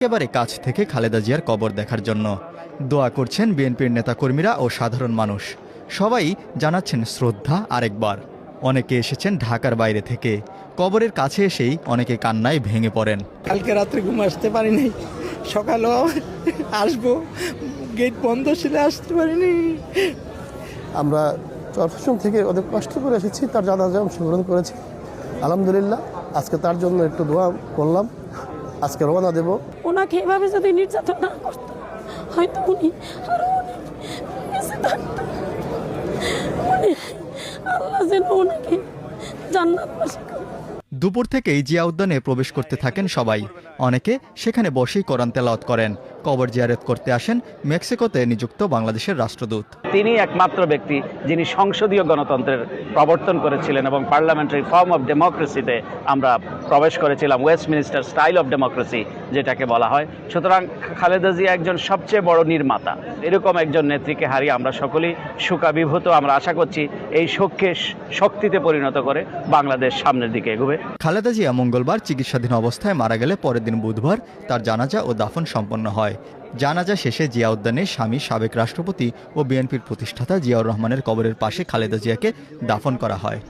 একেবারে কাছ থেকে খালেদা জিয়ার কবর দেখার জন্য দোয়া করছেন বিএনপির নেতাকর্মীরা ও সাধারণ মানুষ। সবাই জানাচ্ছেন শ্রদ্ধা আরেকবার। অনেকে এসেছেন ঢাকার বাইরে থেকে। কবরের কাছে এসেই অনেকে কান্নায় ভেঙে পড়েন। কালকে রাত্রে ঘুম আসতে পারি নাই, সকালেও আসবো, গেট বন্ধ ছিল, আসতে পারিনি। আমরা চরফ্যাশন থেকে অনেক কষ্ট করে এসেছি, তার জানাজায় অংশগ্রহণ করেছি। আলহামদুলিল্লাহ, আজকে তার জন্য একটু দোয়া করলাম। আজকে রওনা দেব। ওনাকে এভাবে যদি নির্যাতন না করতো, হয়তো উনি আরো অনেক বেঁচে থাকতো। আল্লাহ যেন ওনাকে জান্নাতবাসী করে। দুপুর থেকেই জিয়া উদ্যানে প্রবেশ করতে থাকেন সবাই। অনেকে সেখানে বসেই কোরআন তেলাওয়াত করেন। কবর জিয়ারত করতে আসেন মেক্সিকোতে নিযুক্ত বাংলাদেশের রাষ্ট্রদূত। তিনি একমাত্র ব্যক্তি যিনি সংসদীয় গণতন্ত্রের প্রবর্তন করেছিলেন এবং পার্লামেন্টারি ফর্ম অফ ডেমোক্রেসিতে আমরা প্রবেশ করেছিলাম, ওয়েস্টমিনিস্টার স্টাইল অফ ডেমোক্রেসি যেটাকে বলা হয়। সুতরাং খালেদা জিয়া একজন সবচেয়ে বড় নির্মাতা। এরকম একজন নেত্রীকে হারিয়ে আমরা সকলেই শোকাবিভূত। আমরা আশা করছি এই শোককে শক্তিতে পরিণত করে বাংলাদেশ সামনের দিকে এগোবে। খালেদা জিয়া মঙ্গলবার চিকিৎসাধীন অবস্থায় মারা গেলে পরের দিন বুধবার তার জানাজা ও দাফন সম্পন্ন হয়। জানাজা শেষে জিয়া উদ্যানে স্বামী সাবেক রাষ্ট্রপতি ও বিএনপির প্রতিষ্ঠাতা জিয়াউর রহমানের কবরের পাশে খালেদা জিয়াকে দাফন করা হয়।